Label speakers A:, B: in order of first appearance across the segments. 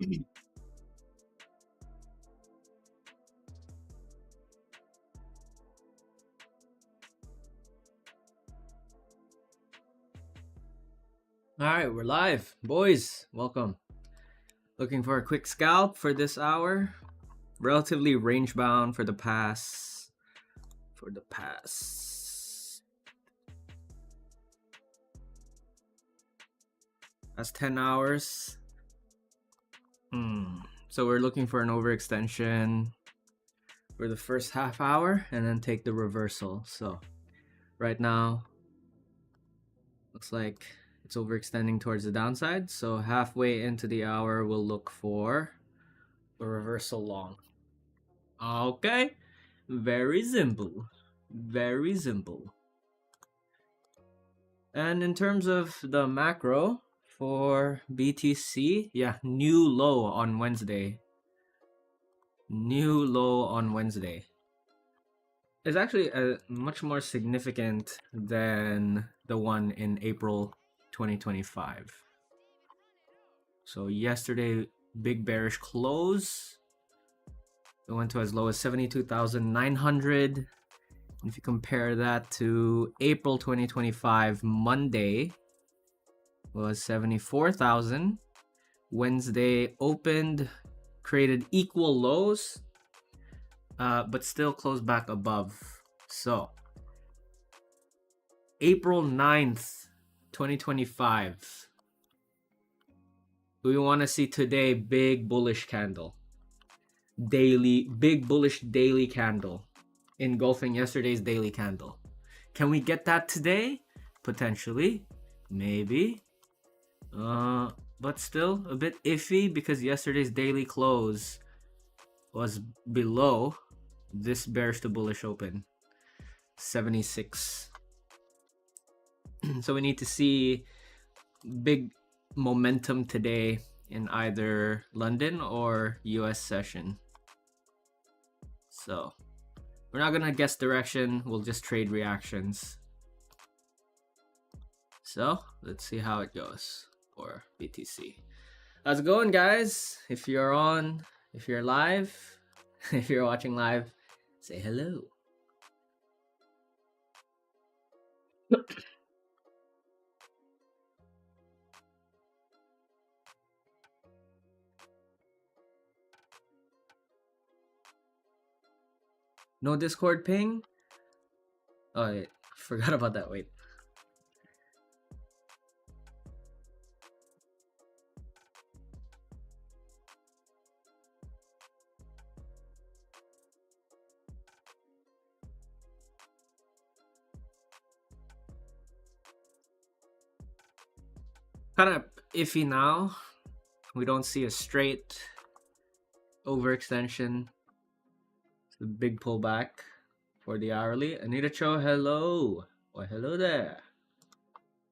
A: All right, we're live, boys. Welcome. Looking for a quick scalp for this hour. Relatively range bound for the past. That's 10 hours. So we're looking for an overextension for the first half hour and then take the reversal. So right now, looks like it's overextending towards the downside. So halfway into the hour, we'll look for a reversal long. Okay, very simple. Very simple. And in terms of the macro for BTC, yeah, new low on Wednesday. New low on Wednesday. It's actually much more significant than the one in April 2025. So yesterday, big bearish close. It went to as low as 72,900. If you compare that to April 2025, Monday was 74,000. Wednesday opened, created equal lows, but still closed back above. So, April 9th, 2025. We want to see today big bullish candle. Big bullish daily candle, engulfing yesterday's daily candle. Can we get that today? Potentially, maybe. But still a bit iffy because yesterday's daily close was below this bearish to bullish open, 76. So we need to see big momentum today in either London or US session. So we're not gonna guess direction, we'll just trade reactions. So let's see how it goes for BTC. How's it going, guys? If you're on, if you're live, if you're watching live, say hello. No Discord ping? Oh, wait, forgot about that. Wait. Kind of iffy now. We don't see a straight overextension. It's a big pullback for the hourly. Anita Cho, hello. Well, hello there.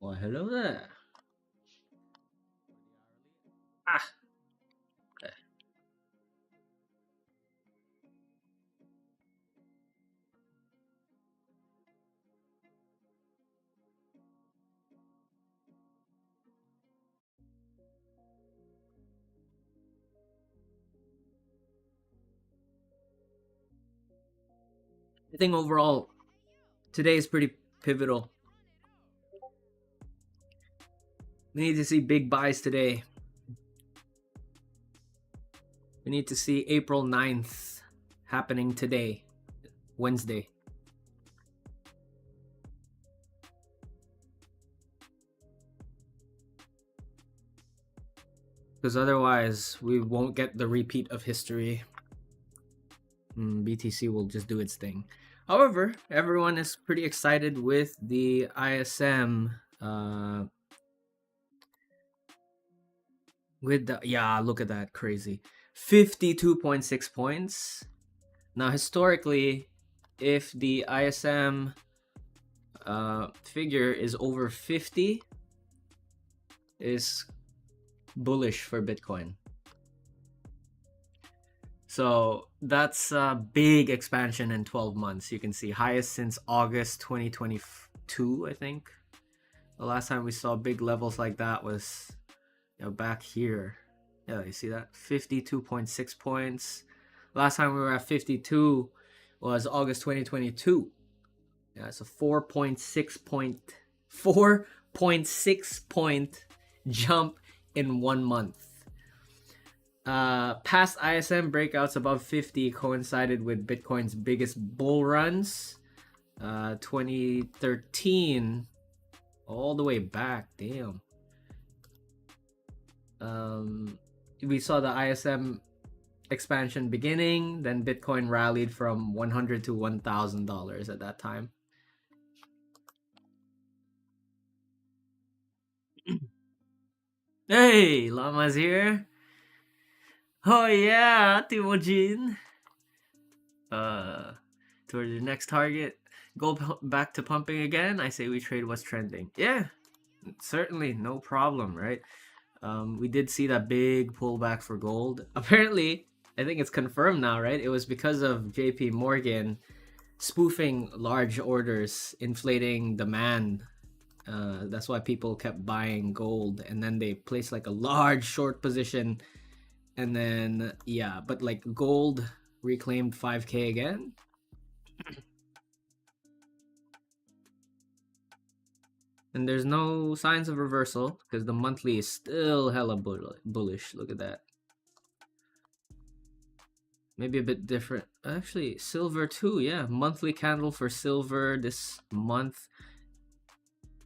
A: Well, hello there. Ah. Okay. I think overall, today is pretty pivotal. We need to see big buys today. We need to see April 9th happening today, Wednesday. Because otherwise, we won't get the repeat of history. BTC will just do its thing. However, everyone is pretty excited with the ISM. Look at that, crazy. 52.6 points. Now, historically, if the ISM figure is over 50, is bullish for Bitcoin. So that's a big expansion in 12 months. You can see highest since August 2022, I think. The last time we saw big levels like that was back here. Yeah, you see that? 52.6 points. Last time we were at 52 was August 2022. Yeah, it's a 4.6 point jump in 1 month. Past ISM breakouts above 50 coincided with Bitcoin's biggest bull runs. 2013 all the way back. Damn. We saw the ISM expansion beginning, then Bitcoin rallied from $100 to $1,000 at that time. Hey, Llama's here. Oh yeah, Timojin. Towards your next target. Go back to pumping again. I say we trade what's trending. Yeah, certainly, no problem, right? We did see that big pullback for gold. Apparently, I think it's confirmed now, right? It was because of JP Morgan spoofing large orders, inflating demand. That's why people kept buying gold, and then they placed like a large short position, and then yeah, but like gold reclaimed 5K again. And there's no signs of reversal because the monthly is still hella bullish. Look at that. Maybe a bit different. Actually, silver too. Yeah, monthly candle for silver this month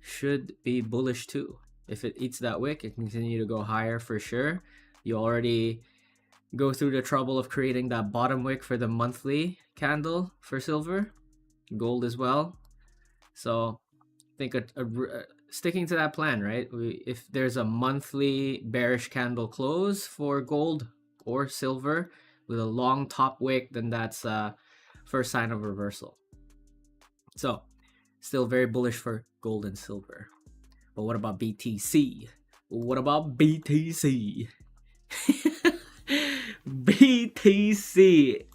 A: should be bullish too. If it eats that wick, it can continue to go higher for sure. You already go through the trouble of creating that bottom wick for the monthly candle for silver, gold as well. So I think sticking to that plan, right? If there's a monthly bearish candle close for gold or silver with a long top wick, then that's first sign of reversal. So still very bullish for gold and silver. But what about BTC? What about BTC? BTC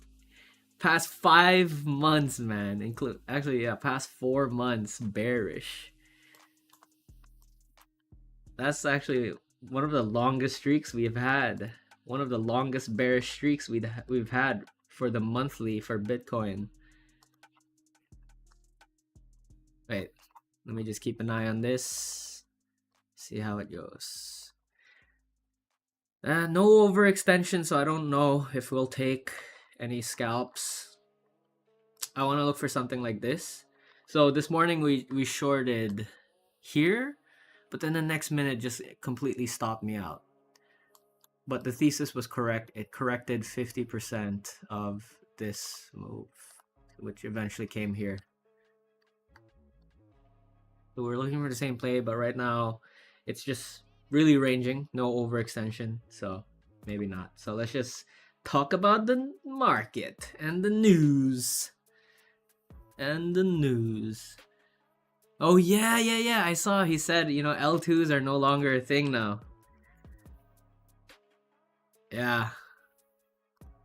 A: past 5 months, man. Actually, yeah, past 4 months bearish. That's actually one of the longest streaks we've had. One of the longest bearish streaks we've had for the monthly for Bitcoin. Wait, let me just keep an eye on this. See how it goes. No overextension, so I don't know if we'll take any scalps. I want to look for something like this. So this morning we shorted here, but then the next minute just completely stopped me out. But the thesis was correct. It corrected 50% of this move, which eventually came here. So we're looking for the same play, but right now it's just really ranging, no overextension, so maybe not. So let's just talk about the market and the news. Oh yeah, I saw he said, L2s are no longer a thing now. Yeah,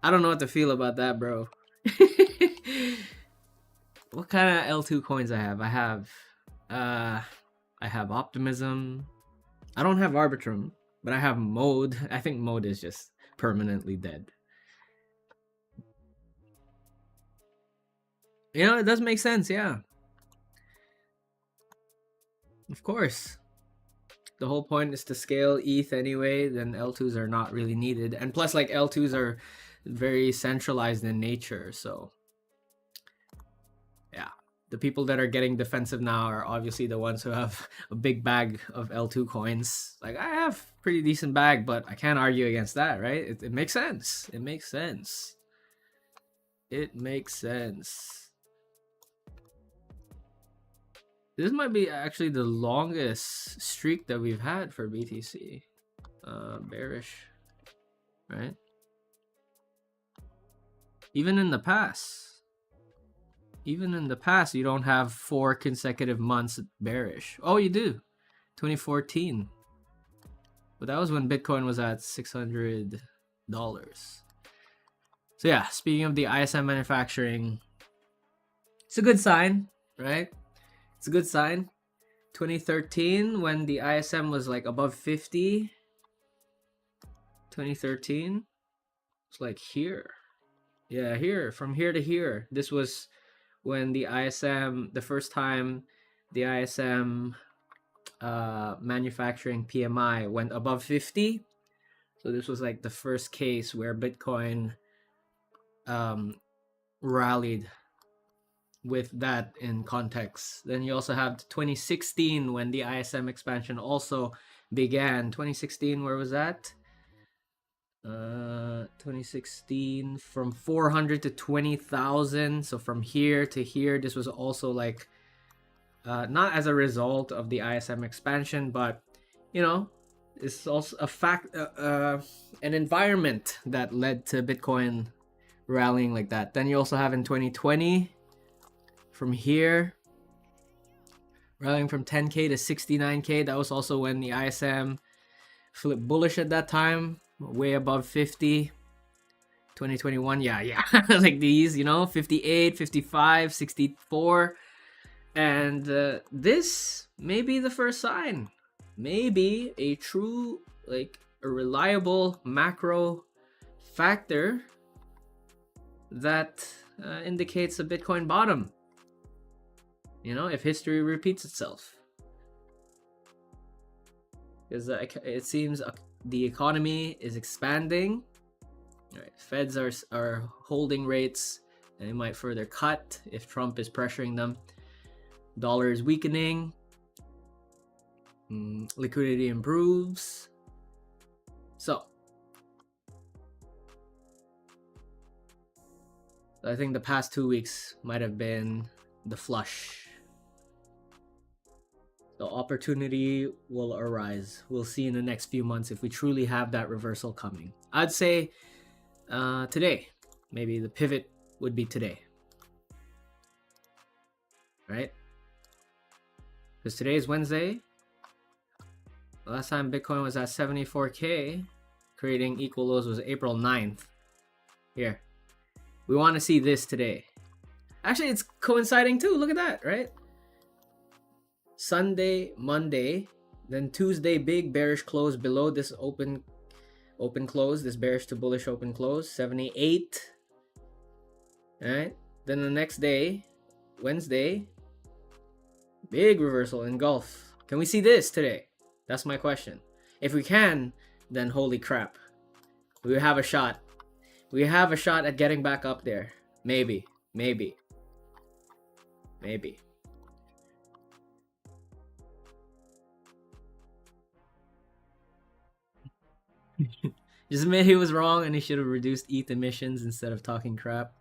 A: I don't know what to feel about that, bro. What kind of L2 coins I have? I have Optimism. I don't have Arbitrum, but I have Mode. I think Mode is just permanently dead. It does make sense, yeah. Of course. The whole point is to scale ETH anyway, then L2s are not really needed. And plus, like, L2s are very centralized in nature, so yeah. The people that are getting defensive now are obviously the ones who have a big bag of L2 coins. Like, I have pretty decent bag, but I can't argue against that, right? It makes sense. It makes sense. This might be actually the longest streak that we've had for BTC. Bearish, right? Even in the past, you don't have 4 consecutive months bearish. Oh, you do. 2014. But that was when Bitcoin was at $600. So yeah, speaking of the ISM manufacturing, it's a good sign, right? It's a good sign. 2013, when the ISM was like above 50, 2013. It's like here. Yeah, here. From here to here. This was when the ISM, the first time the ISM manufacturing PMI went above 50. So this was like the first case where Bitcoin rallied with that in context. Then you also have 2016 when the ISM expansion also began. 2016, where was that? 2016 from 400 to 20,000. So from here to here, this was also like not as a result of the ISM expansion, but you know, it's also a fact, an environment that led to Bitcoin rallying like that. Then you also have in 2020 from here rallying from 10k to 69k. That was also when the ISM flipped bullish at that time, way above 50. 2021, yeah like these, you know, 58, 55, 64. And this may be the first sign, maybe a true, like a reliable macro factor that indicates a Bitcoin bottom. You know, if history repeats itself. Because it seems the economy is expanding. All right, Feds are holding rates, and they might further cut if Trump is pressuring them. Dollar is weakening. Liquidity improves. So I think the past 2 weeks might have been the flush. The opportunity will arise. We'll see in the next few months if we truly have that reversal coming. I'd say today, maybe the pivot would be today, right? Because today is Wednesday. The last time Bitcoin was at 74k, creating equal lows, was April 9th. Here. We want to see this today. Actually, it's coinciding too. Look at that, right? Sunday, Monday, then Tuesday, big bearish close below this open close, this bearish to bullish open close, 78. All right. Then the next day, Wednesday, big reversal engulf. Can we see this today? That's my question. If we can, then holy crap. We have a shot. We have a shot at getting back up there. Maybe. Just admit he was wrong and he should have reduced ETH emissions instead of talking crap.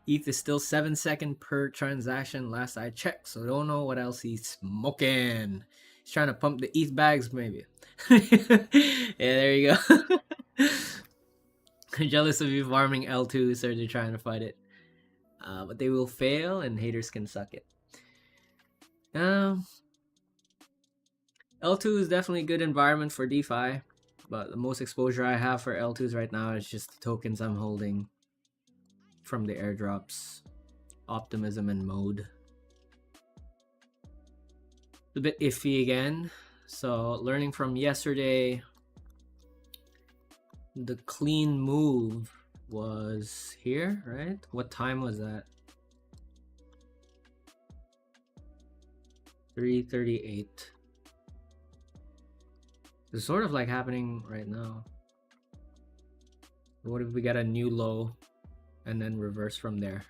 A: ETH is still 7 seconds per transaction last I checked, so don't know what else he's smoking. He's trying to pump the ETH bags, maybe. Yeah, there you go. I'm jealous of you farming L2, so they're trying to fight it. But they will fail and haters can suck it. L2 is definitely a good environment for DeFi, but the most exposure I have for L2s right now is just the tokens I'm holding from the airdrops, Optimism and Mode. It's a bit iffy again. So learning from yesterday, the clean move was here, right? What time was that? 3:38. It's sort of like happening right now. What if we get a new low and then reverse from there?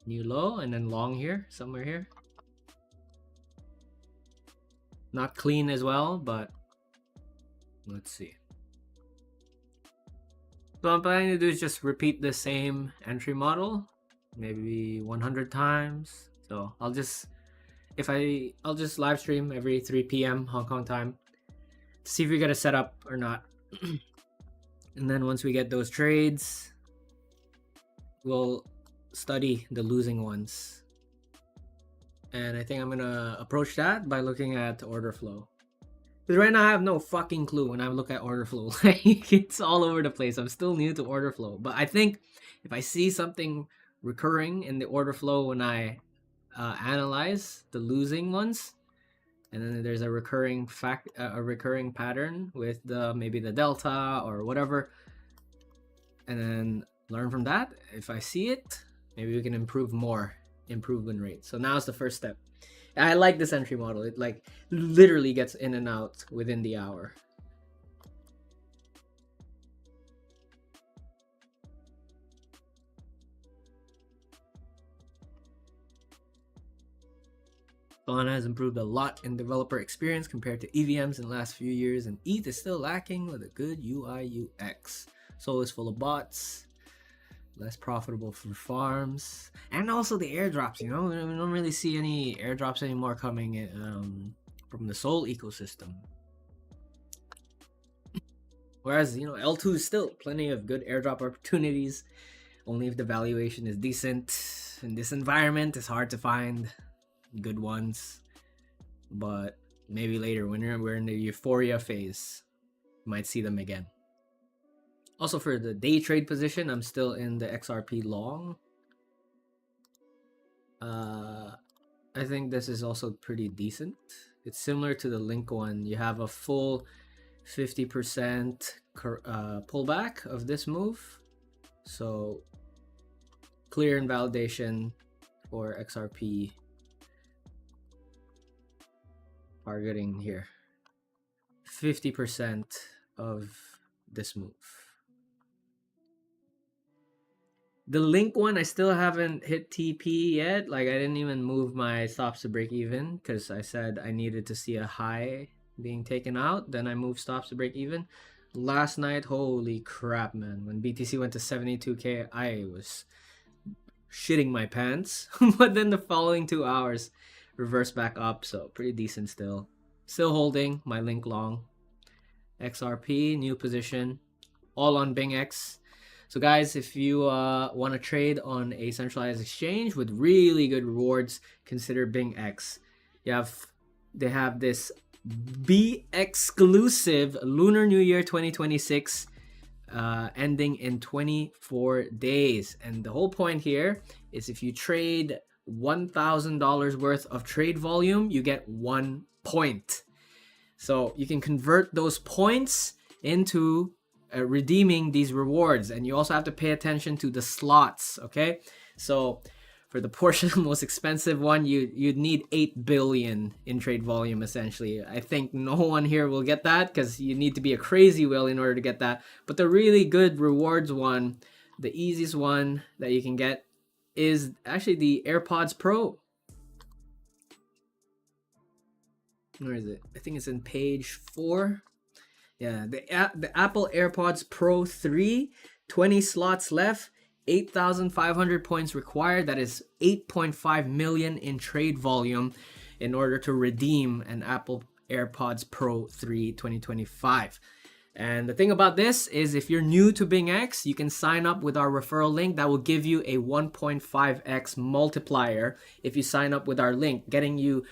A: New low and then long here, somewhere here. Not clean as well, but let's see. So what I'm planning to do is just repeat the same entry model, maybe 100 times. So I'll just live stream every 3 p.m. Hong Kong time to see if we get a setup or not. And then once we get those trades, we'll study the losing ones. And I think I'm gonna approach that by looking at order flow. Because right now I have no fucking clue when I look at order flow. Like, it's all over the place. I'm still new to order flow. But I think if I see something recurring in the order flow when I analyze the losing ones, and then there's a recurring pattern with maybe the delta or whatever, and then learn from that. If I see it, maybe we can improve more improvement rate. So now's the first step. I like this entry model. It like literally gets in and out within the hour. Solana has improved a lot in developer experience compared to EVMs in the last few years, and ETH is still lacking with a good UI UX. Sol is full of bots, less profitable for farms, and also the airdrops. You know, we don't really see any airdrops anymore coming from the Sol ecosystem. Whereas, you know, L2 is still plenty of good airdrop opportunities, only if the valuation is decent. In this environment, it's hard to find good ones, but maybe later when we're in the euphoria phase, you might see them again. Also, for the day trade position, I'm still in the XRP long. I think this is also pretty decent. It's similar to the Link one. You have a full 50% pullback of this move, so clear invalidation for XRP targeting here 50% of this move. The Link one, I still haven't hit TP yet. Like, I didn't even move my stops to break even because I said I needed to see a high being taken out. Then I moved stops to break even. Last night, holy crap, man. When BTC went to 72K, I was shitting my pants. But then the following 2 hours, reversed back up. So pretty decent still. Still holding my Link long. XRP, new position. All on BingX. So guys, if you want to trade on a centralized exchange with really good rewards, consider BingX. They have this Be exclusive Lunar New Year 2026 ending in 24 days. And the whole point here is if you trade $1,000 worth of trade volume, you get 1 point. So you can convert those points into redeeming these rewards, and you also have to pay attention to the slots. Okay, so for the portion most expensive one, you'd need 8 billion in trade volume essentially. I think no one here will get that because you need to be a crazy whale in order to get that. But the really good rewards one, the easiest one that you can get, is actually the AirPods Pro. Where is it? I think it's in page 4. Yeah, the Apple AirPods Pro 3, 20 slots left, 8,500 points required. That is 8.5 million in trade volume in order to redeem an Apple AirPods Pro 3 2025. And the thing about this is if you're new to BingX, you can sign up with our referral link that will give you a 1.5x multiplier if you sign up with our link, getting you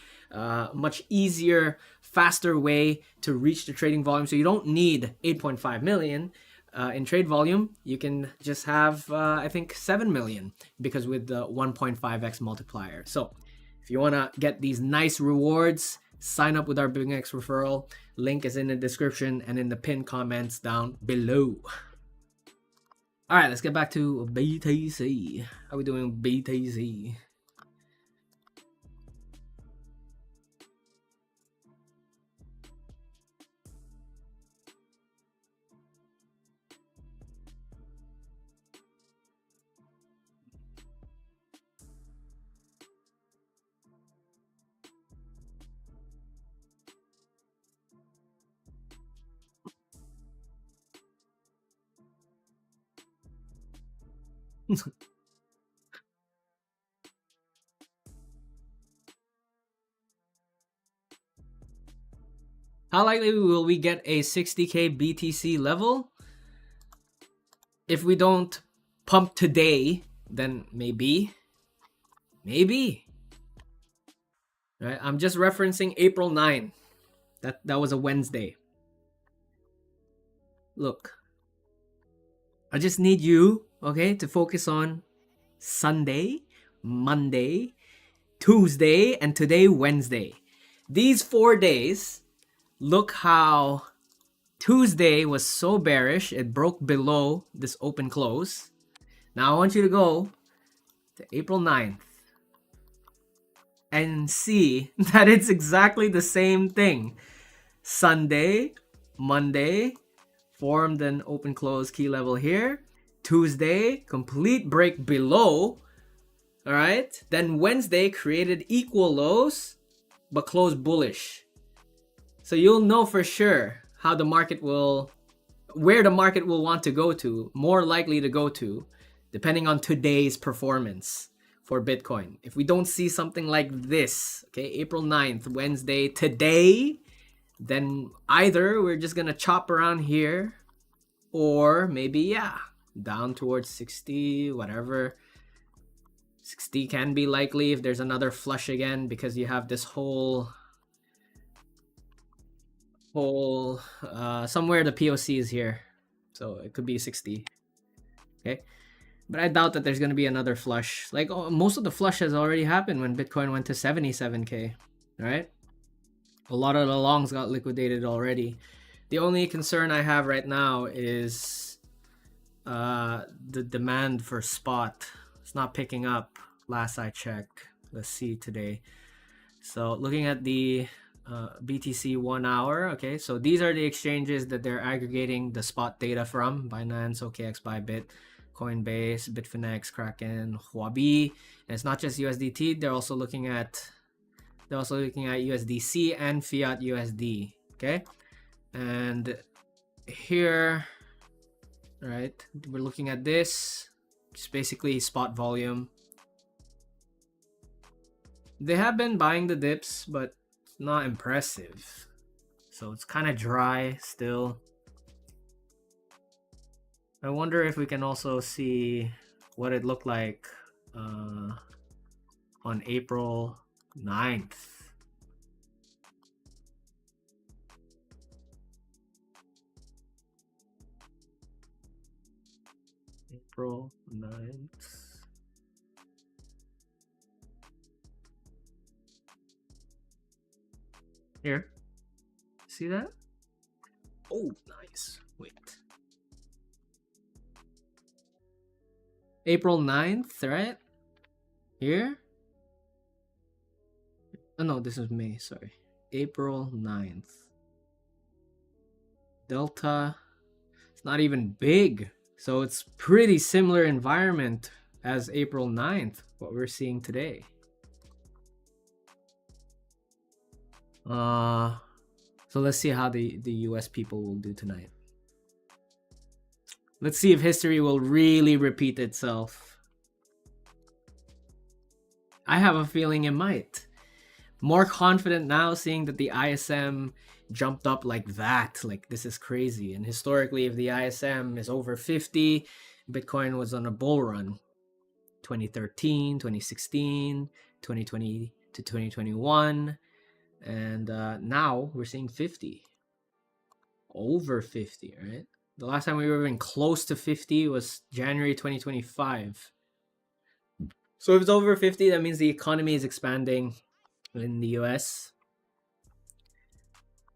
A: much easier, faster way to reach the trading volume. So you don't need 8.5 million in trade volume. You can just have, I think, 7 million because with the 1.5x multiplier. So if you want to get these nice rewards, sign up with our BingX referral. Link is in the description and in the pinned comments down below. All right, let's get back to BTC. How are we doing BTC? How likely will we get a 60k BTC level? If we don't pump today, then maybe. Right? I'm just referencing April 9. That was a Wednesday. Look, I just need you, okay, to focus on Sunday, Monday, Tuesday, and today, Wednesday. These 4 days, look how Tuesday was so bearish. It broke below this open close. Now I want you to go to April 9th and see that it's exactly the same thing. Sunday, Monday, formed an open close key level here. Tuesday, complete break below. All right. Then Wednesday created equal lows, but closed bullish. So you'll know for sure how the market will, where the market will want to go to, more likely to go to, depending on today's performance for Bitcoin. If we don't see something like this, okay, April 9th, Wednesday, today, then either we're just gonna chop around here, or maybe, yeah, down towards 60, whatever. 60 can be likely if there's another flush again, because you have this whole somewhere the POC is here, so it could be 60. Okay, but I doubt that there's going to be another flush. Like, most of the flush has already happened when Bitcoin went to 77k, right? A lot of the longs got liquidated already. The only concern I have right now is the demand for spot. It's not picking up last I checked. Let's see today. So looking at the BTC 1 hour, okay, so these are the exchanges that they're aggregating the spot data from: Binance, OKX, Bybit, Coinbase, Bitfinex, Kraken, Huobi. And it's not just USDT, they're also looking at USDC and fiat USD. Okay, and here, right, we're looking at this. It's basically spot volume. They have been buying the dips, but not impressive. So it's kind of dry still. I wonder if we can also see what it looked like on April 9th. April 9th. Here. See that? Oh, nice. Wait. April 9th, right? Here? Oh no, this is May, sorry. April 9th. Delta. It's not even big. So it's pretty similar environment as April 9th, what we're seeing today. So let's see how the US people will do tonight. Let's see if history will really repeat itself. I have a feeling it might. More confident now, seeing that the ISM jumped up like that. Like, this is crazy. And historically, if the ISM is over 50, Bitcoin was on a bull run. 2013, 2016, 2020 to 2021. And now we're seeing 50. Over 50, right? The last time we were even close to 50 was January 2025. So if it's over 50, that means the economy is expanding in the US.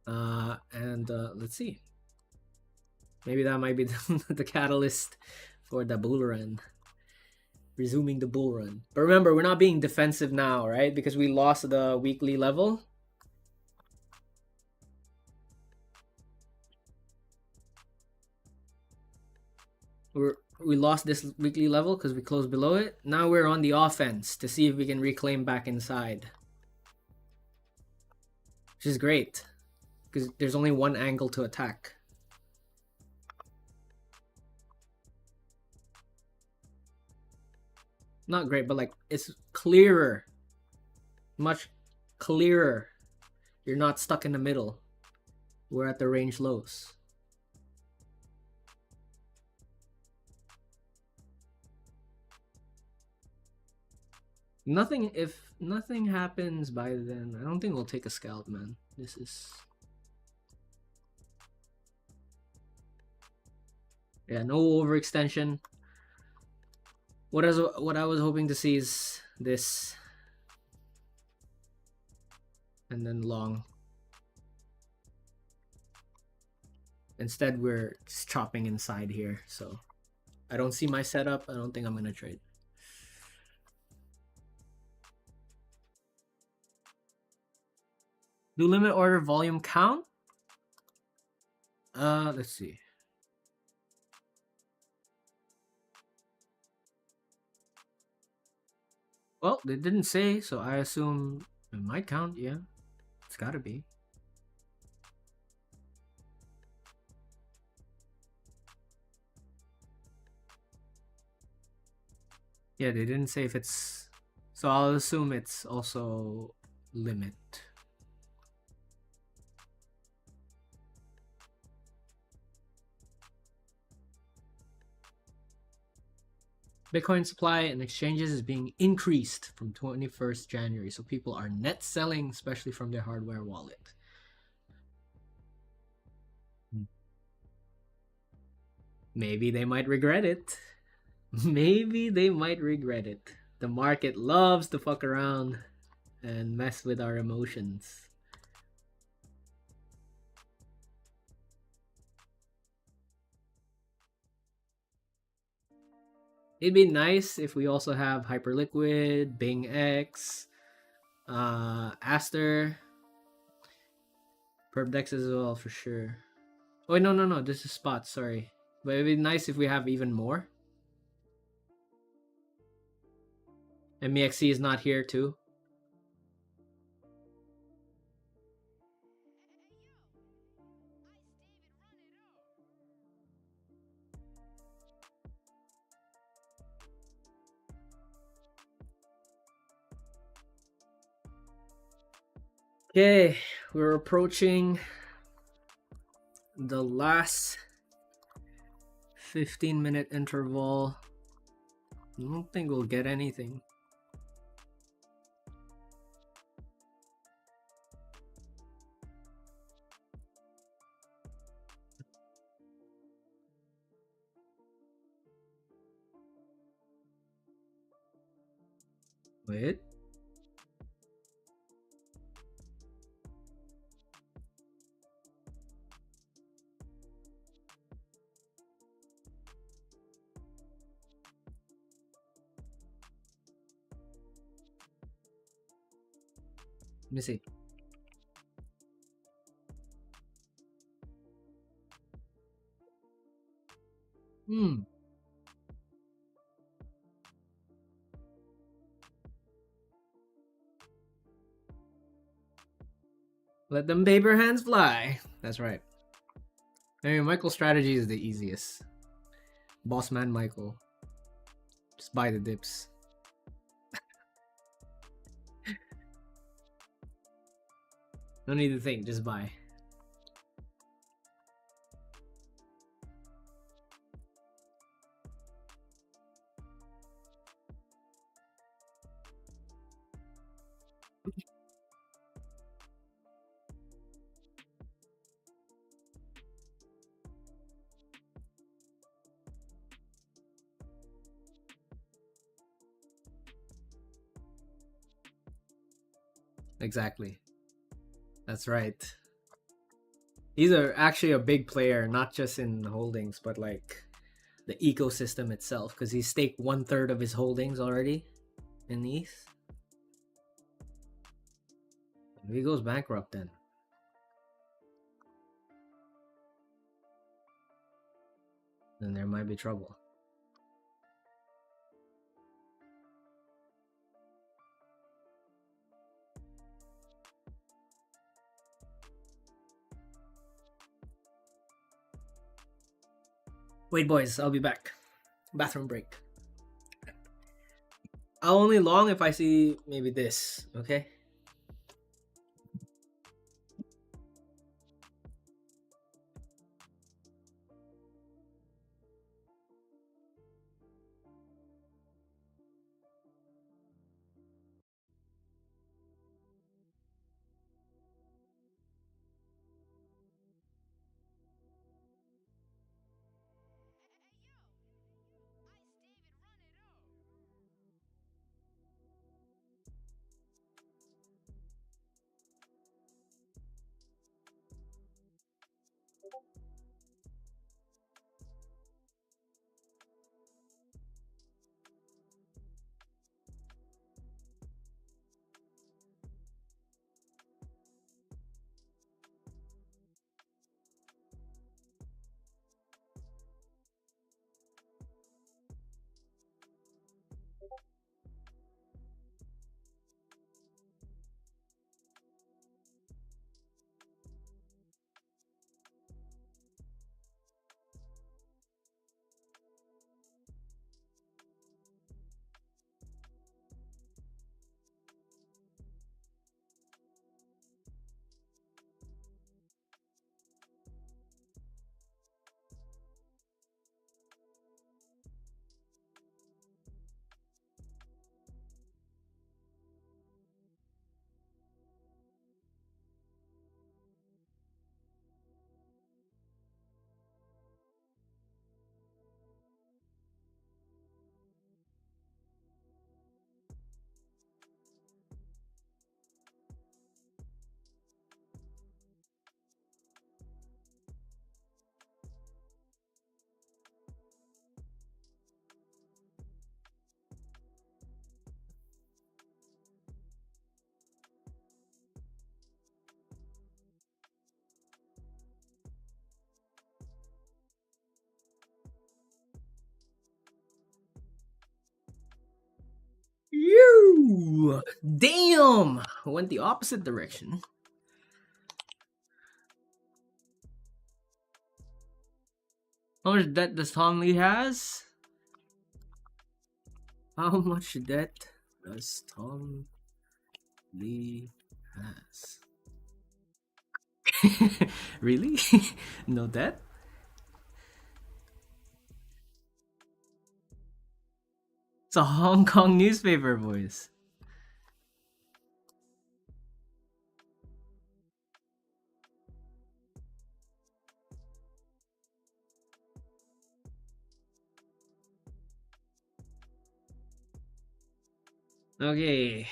A: Let's see. Maybe that might be the catalyst for the bull run. Resuming the bull run. But remember, we're not being defensive now, right? Because we lost the weekly level. We lost this weekly level because we closed below it. Now we're on the offense to see if we can reclaim back inside, which is great because there's only one angle to attack. Not great, but like, it's clearer, much clearer. You're not stuck in the middle. We're at the range lows. If nothing happens by then, I don't think we'll take a scalp, man. This is, yeah, no overextension. What I was hoping to see is this and then long. Instead, we're just chopping inside here. So I don't see my setup. I don't think I'm gonna trade. Do limit order volume count? Let's see. Well, they didn't say, so I assume it might count. Yeah, it's gotta be. Yeah, they didn't say if it's, so I'll assume it's also limit. Bitcoin supply and exchanges is being increased from 21st January. So people are net selling, especially from their hardware wallet. Maybe they might regret it. Maybe they might regret it. The market loves to fuck around and mess with our emotions. It'd be nice if we also have Hyperliquid, Bing X, Aster, Perpdex as well for sure. Oh wait, no, this is Spot. Sorry, but it'd be nice if we have even more. MEXC is not here too. Okay, we're approaching the last 15-minute interval. I don't think we'll get anything. Wait. Let me see. Let them paper hands fly. That's right. Anyway, Michael's strategy is the easiest. Boss man Michael. Just buy the dips. No need to think, just buy. Exactly. That's right. He's actually a big player, not just in holdings, but like the ecosystem itself, because he staked 1/3 of his holdings already in ETH. If he goes bankrupt, then there might be trouble. Wait, boys, I'll be back. Bathroom break. I'll only long if I see maybe this, okay? Ooh, damn! Went the opposite direction. How much debt does Tom Lee has? How much debt does Tom Lee has? Really? No debt? It's a Hong Kong newspaper, boys. Okay.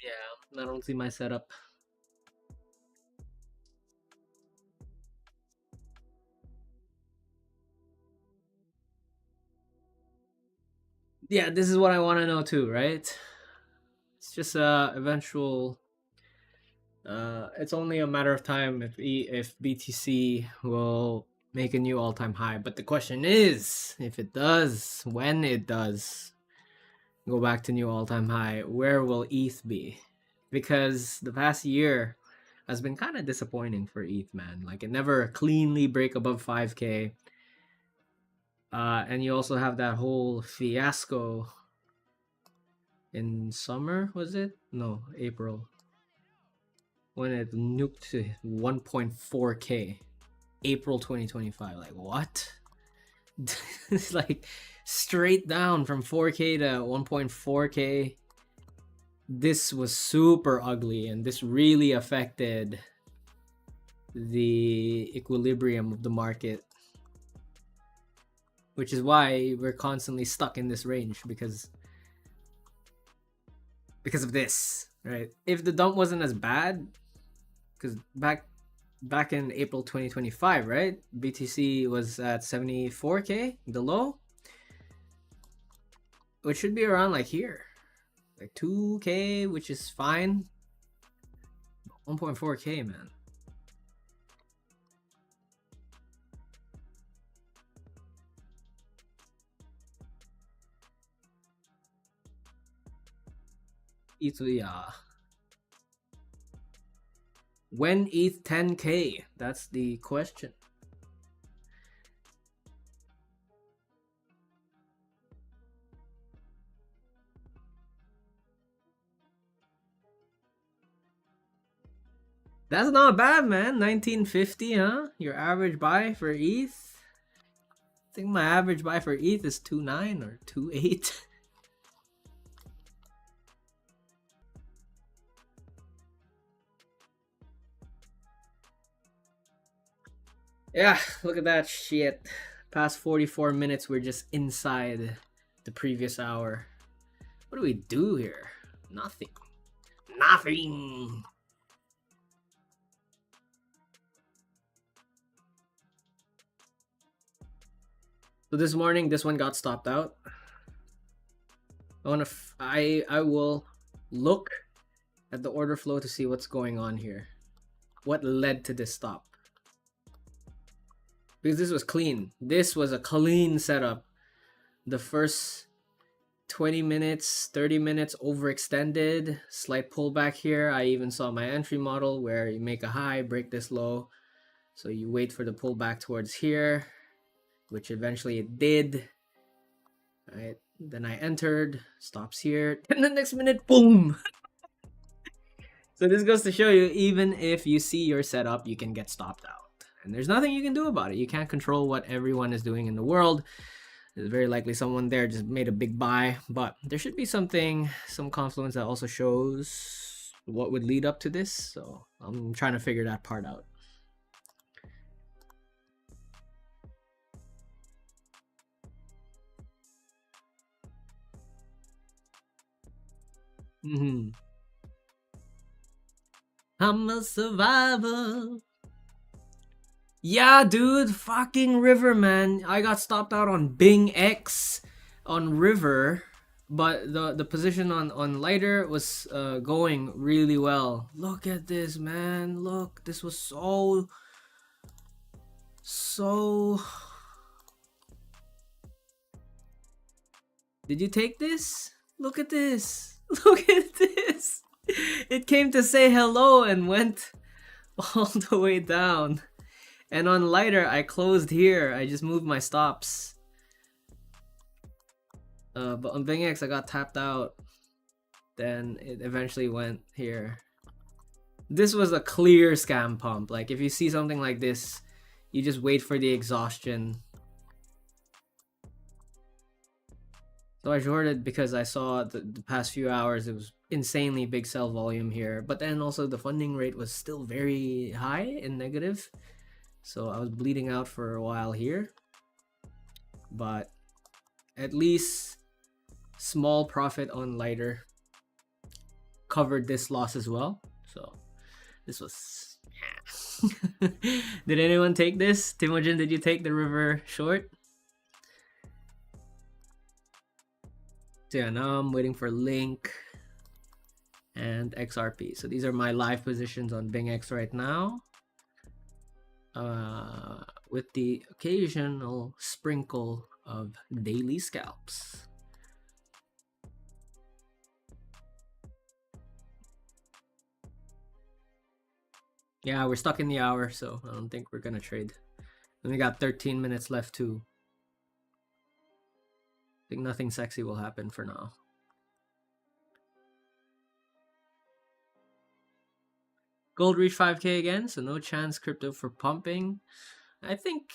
A: Yeah, I don't see my setup. Yeah, this is what I want to know too, right? It's just eventual. It's only a matter of time if BTC will make a new all-time high. But the question is, if it does, when it does go back to new all-time high, where will ETH be? Because the past year has been kind of disappointing for ETH, man. Like it never cleanly break above 5K. And you also have that whole fiasco in summer, was it? No, April. When it nuked to 1.4K. April 2025. Like, what? It's like straight down from 4K to 1.4K. This was super ugly, and this really affected the equilibrium of the market, which is why we're constantly stuck in this range because of this, right? If the dump wasn't as bad, because back in April 2025, right? BTC was at 74K, the low, which should be around like here, like 2K, which is fine. 1.4K, man. Yeah. When ETH 10K? That's the question. That's not bad, man. 1950, huh? Your average buy for ETH? I think my average buy for ETH is 2.9 or 2.8. Yeah, look at that shit. Past 44 minutes, we're just inside the previous hour. What do we do here? Nothing. Nothing. So this morning, this one got stopped out. I will look at the order flow to see what's going on here. What led to this stop? Because this was clean. This was a clean setup. The first 20 minutes, 30 minutes overextended. Slight pullback here. I even saw my entry model where you make a high, break this low. So you wait for the pullback towards here, which eventually it did. Right. Then I entered, stops here, and the next minute, boom. So this goes to show you, even if you see your setup, you can get stopped out. And there's nothing you can do about it. You can't control what everyone is doing in the world. There's very likely someone there just made a big buy, but there should be some confluence that also shows what would lead up to this. So I'm trying to figure that part out. I'm a survivor. Yeah, dude, fucking River, man. I got stopped out on Bing X on River, but the position on lighter was going really well. Look at this, man. Look, this was so Did you take this? Look at this. Look at this. It came to say hello and went all the way down. And on lighter, I closed here. I just moved my stops. But on BingX, I got tapped out. Then it eventually went here. This was a clear scam pump. Like, if you see something like this, you just wait for the exhaustion. So I shorted because I saw the past few hours it was insanely big sell volume here. But then also the funding rate was still very high and negative. So I was bleeding out for a while here. But at least small profit on lighter covered this loss as well. So this was Did anyone take this? Timojin, did you take the river short? So yeah, now I'm waiting for Link and XRP. So these are my live positions on BingX right now. With the occasional sprinkle of daily scalps. Yeah, we're stuck in the hour, so I don't think we're gonna trade. And we got 13 minutes left too. I think nothing sexy will happen for now. Gold reached 5K again, so no chance crypto for pumping. I think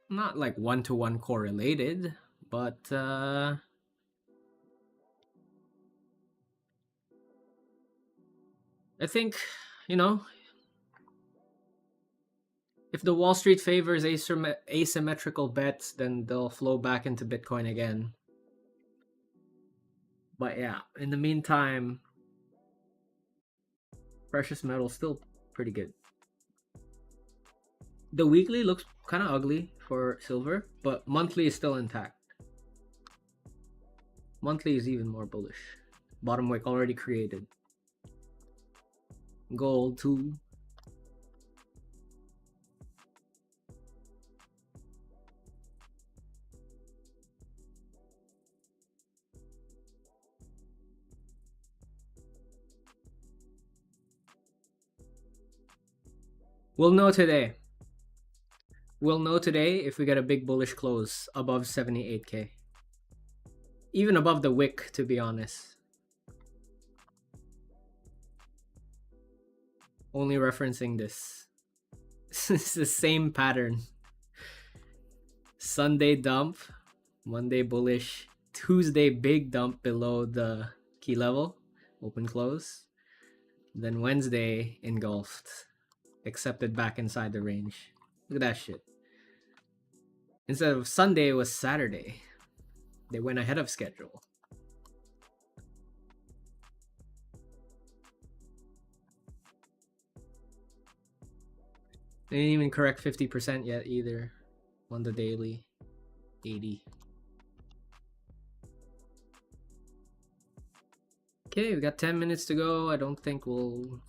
A: not like one-to-one correlated, but I think, you know, if the Wall Street favors asymmetrical bets, then they'll flow back into Bitcoin again. But yeah, in the meantime, precious metal still pretty good. The weekly looks kind of ugly for silver, but monthly is still intact. Monthly is even more bullish. Bottom wick already created. Gold too. We'll know today. We'll know today if we get a big bullish close above 78K. Even above the wick, to be honest. Only referencing this. It's the same pattern. Sunday dump, Monday bullish, Tuesday big dump below the key level, open close. Then Wednesday engulfed, accepted back inside the range. Look at that shit. Instead of Sunday, it was Saturday. They went ahead of schedule. They didn't even correct 50% yet either on the daily. 80. Okay, we got 10 minutes to go. I don't think we'll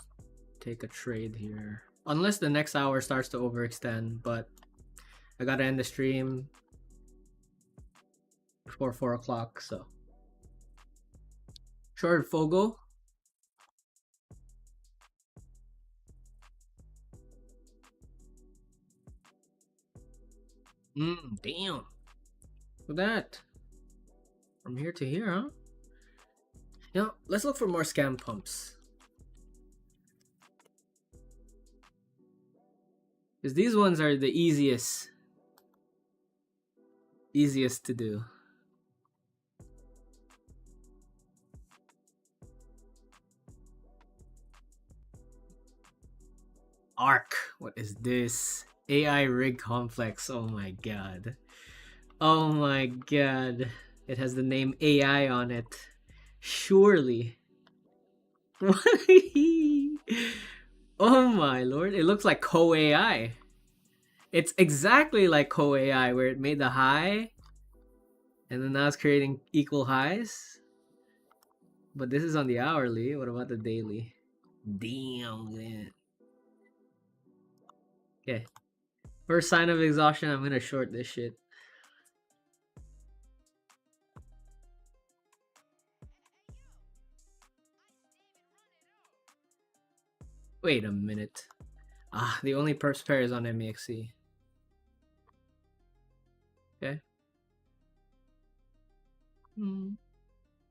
A: take a trade here. Unless the next hour starts to overextend, but I gotta end the stream before 4 o'clock, so. Short Fogo. Damn. Look at that. From here to here, huh? Now, let's look for more scam pumps. Because these ones are the easiest to do. Arc. What is this? AI rig complex. Oh my god. Oh my god. It has the name AI on it. Surely. Oh my lord. It looks like Co-AI. It's exactly like Co-AI where it made the high and then now it's creating equal highs. But this is on the hourly. What about the daily? Damn, man. Okay. First sign of exhaustion, I'm gonna short this shit. Wait a minute. The only purse pair is on MEXC. Okay.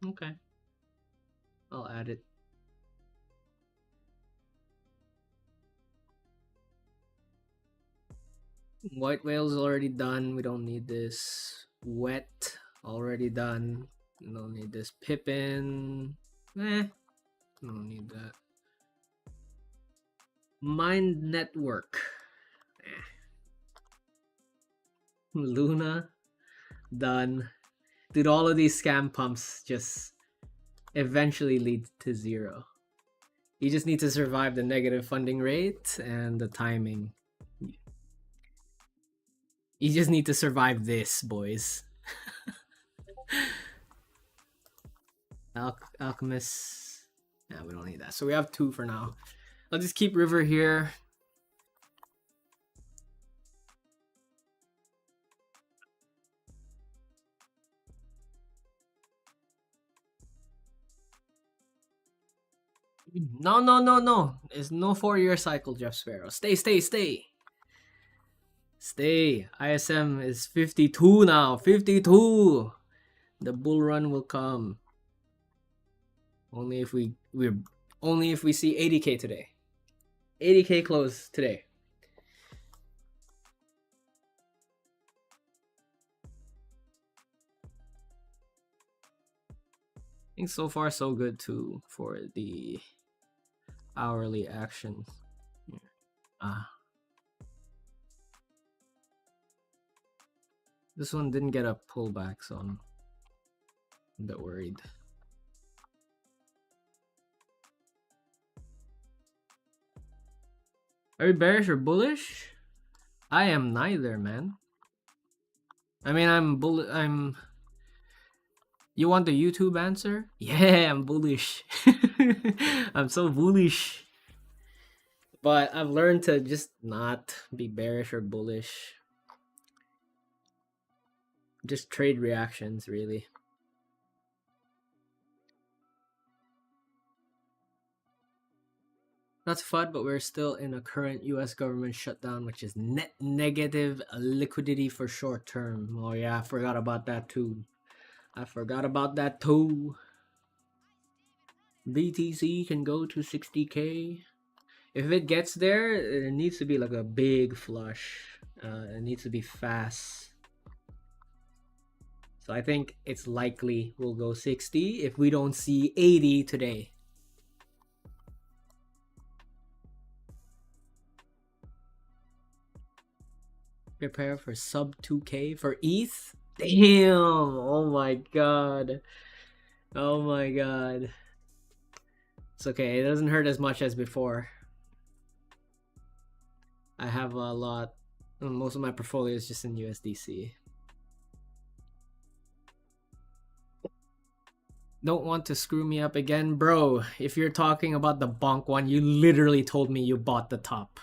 A: Okay. I'll add it. White whale's already done. We don't need this. Wet, already done. We don't need this. Pippin. Don't need that. Mind Network. Luna, done. Dude, all of these scam pumps just eventually lead to zero. You just need to survive the negative funding rate and the timing. You just need to survive this, boys. Alchemist. Nah, we don't need that. So we have 2 for now. I'll just keep River here. No. There's no 4-year cycle, Jeff Sparrow. Stay. Stay. ISM is 52 now. 52. The bull run will come. Only if we see 80k today. 80k close today. I think so far so good too for the hourly actions. This one didn't get a pullback, so I'm a bit worried. Are you bearish or bullish? I am neither, man. I mean, I'm. You want the YouTube answer? Yeah, I'm bullish. I'm so bullish. But I've learned to just not be bearish or bullish. Just trade reactions, really. That's FUD, but we're still in a current US government shutdown, which is net negative liquidity for short term. Oh yeah, I forgot about that too. BTC can go to 60k. If it gets there, it needs to be like a big flush. It needs to be fast. So I think it's likely we'll go 60 if we don't see 80 today. Prepare for sub 2k for ETH. Damn! Oh my god. Oh my god. It's okay. It doesn't hurt as much as before. I have a lot. Most of my portfolio is just in USDC. Don't want to screw me up again, bro. If you're talking about the bonk one, you literally told me you bought the top.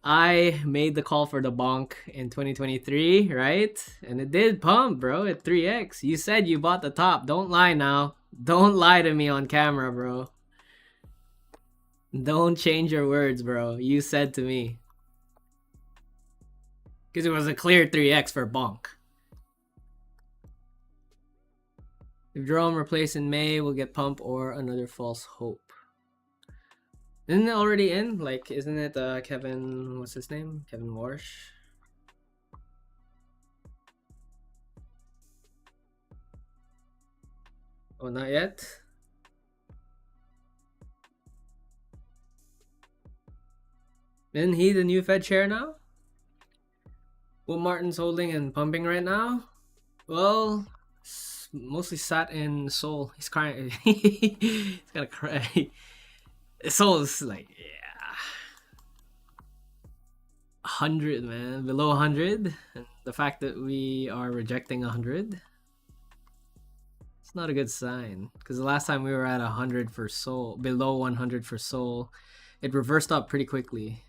A: I made the call for the bonk in 2023, right? And it did pump, bro, at 3x. You said you bought the top. Don't lie now. Don't lie to me on camera, bro. Don't change your words, bro. You said to me. Because it was a clear 3x for bonk. If Jerome replaced in May, we'll get pump or another false hope. Isn't it already in? Like, isn't it Kevin, what's his name? Kevin Warsh? Oh, not yet? Isn't he the new Fed chair now? What Martin's holding and pumping right now? Well, mostly sat in Seoul. He's crying. He's gonna cry. Seoul is like, yeah. 100, man. Below 100. And the fact that we are rejecting 100. It's not a good sign. Because the last time we were at 100 for Seoul, below 100 for Seoul, it reversed up pretty quickly.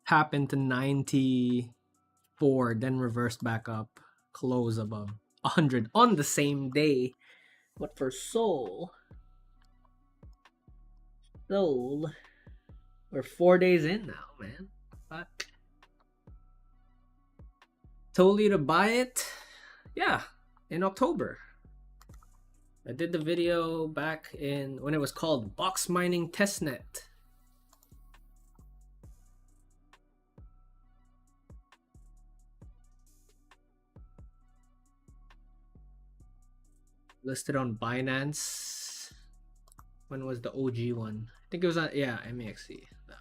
A: happened to 94, then reversed back up, close above 100 on the same day. But for Seoul, we're 4 days in now, man. Fuck. Told you to buy it, yeah, in October. I did the video back in when it was called Box Mining Testnet. Listed on Binance. When was the OG one? I think it was on, yeah, MEXC. No.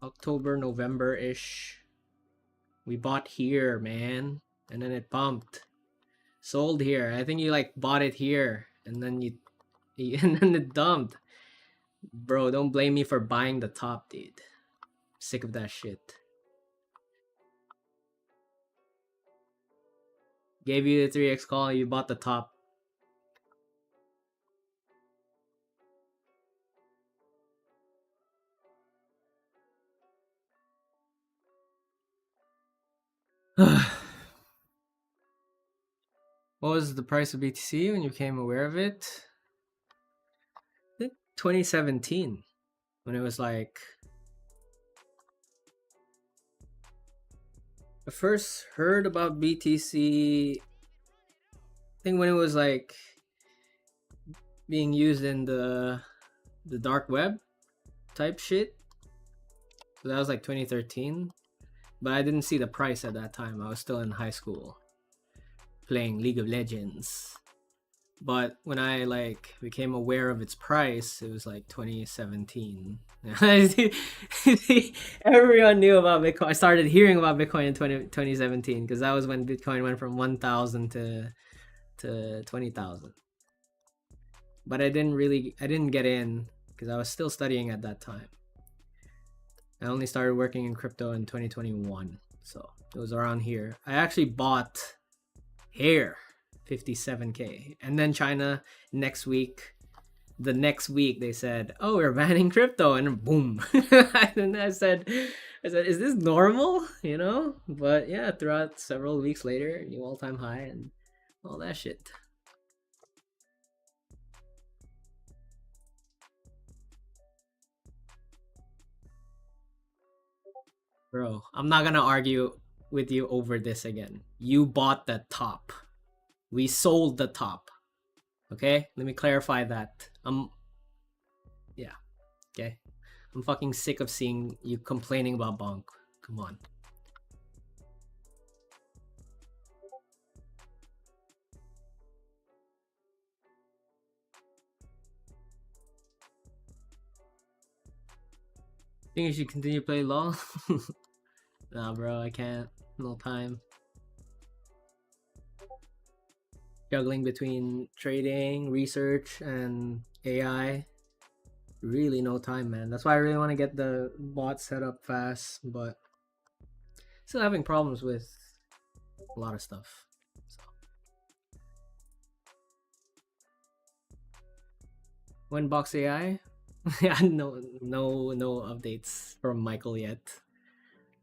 A: October, November-ish. We bought here, man. And then it pumped. Sold here. I think you like bought it here. And then you and then it dumped. Bro, don't blame me for buying the top, dude. Sick of that shit. Gave you the 3x call, you bought the top. What was the price of BTC when you became aware of it? I think 2017, when it was like, I first heard about BTC, I think when it was like being used in the dark web type shit. So that was like 2013, but I didn't see the price at that time. I was still in high school playing League of Legends. But when I like became aware of its price, it was like 2017. Everyone knew about Bitcoin. I started hearing about Bitcoin in 2017 because that was when Bitcoin went from 1,000 to 20,000. But I didn't get in because I was still studying at that time. I only started working in crypto in 2021, so it was around here. I actually bought here 57k, and then China the next week they said, "Oh, we're banning crypto," and boom. And I said, "Is this normal?" You know? But yeah, throughout several weeks later, new all-time high and all that shit. Bro, I'm not gonna argue with you over this again. You bought the top. We sold the top. Okay? Let me clarify that. Yeah. Okay? I'm fucking sick of seeing you complaining about bonk. Come on. Think you should continue to play LOL? Nah, bro, I can't. No time. Juggling between trading, research, and AI. Really no time, man. That's why I really want to get the bot set up fast, but still having problems with a lot of stuff. So. When Box AI? Yeah, no updates from Michael yet,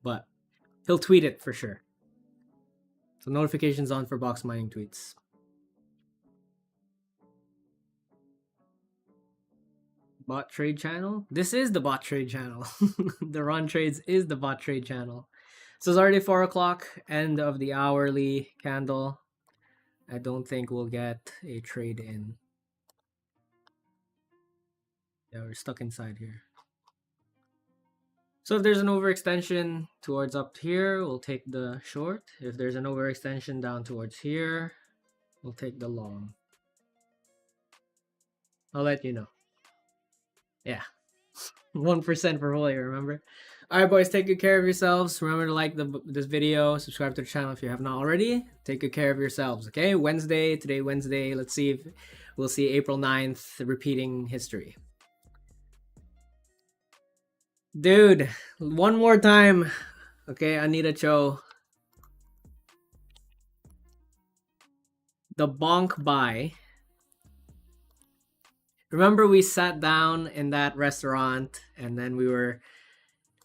A: but he'll tweet it for sure. So notifications on for box mining tweets. Bot trade channel? This is the bot trade channel. The Ron Trades is the bot trade channel. So it's already 4 o'clock, end of the hourly candle. I don't think we'll get a trade in. Yeah, we're stuck inside here. So if there's an overextension towards up here, we'll take the short. If there's an overextension down towards here, we'll take the long. I'll let you know. Yeah. 1% for whole year, remember? Alright, boys, take good care of yourselves. Remember to like this video, subscribe to the channel if you have not already. Take good care of yourselves, okay? Today Wednesday. Let's see if we'll see April 9th repeating history. Dude, one more time. Okay, Anita Cho. The bonk buy remember we sat down in that restaurant and then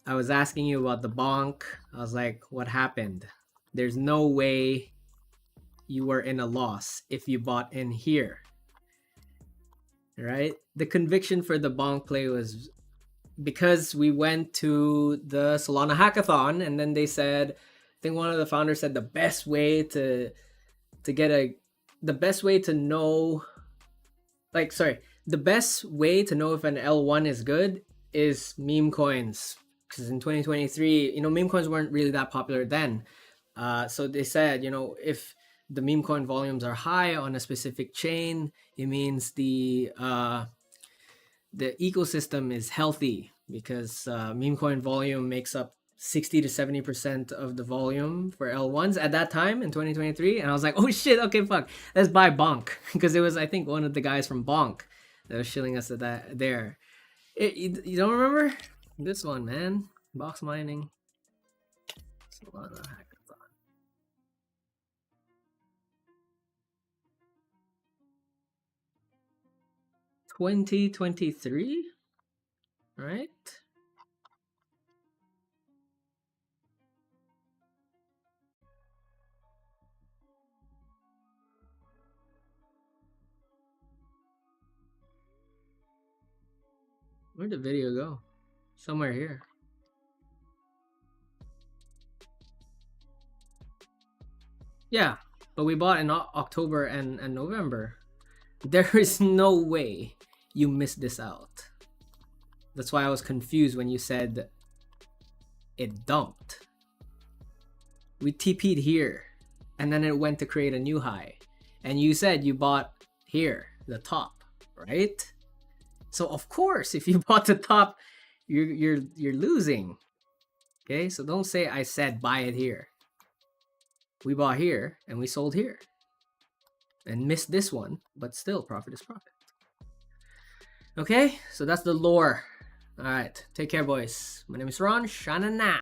A: I was asking you about the bonk. I was like, what happened? There's no way you were in a loss if you bought in here. Right? The conviction for the bonk play was because we went to the Solana hackathon and then they said, I think one of the founders said the best way to know, like, sorry, the best way to know if an L1 is good is meme coins. Because in 2023, meme coins weren't really that popular then. So they said, if the meme coin volumes are high on a specific chain, it means the ecosystem is healthy, because meme coin volume makes up 60 to 70% of the volume for L1s at that time in 2023. And I was like, oh shit, okay, fuck, let's buy Bonk. Because it was, I think, one of the guys from Bonk that was shilling us at that there. You don't remember? This one, man. Box mining. 2023, right? Where'd the video go? Somewhere here. Yeah, but we bought in October and November. There is no way you missed this out. That's why I was confused when you said it dumped. We TP'd here, and then it went to create a new high. And you said you bought here, the top, right? So of course, if you bought the top, you're losing. Okay, so don't say I said buy it here. We bought here and we sold here. And missed this one, but still profit is profit. Okay, so that's the lore. Alright, take care, boys. My name is Ron. Shana na.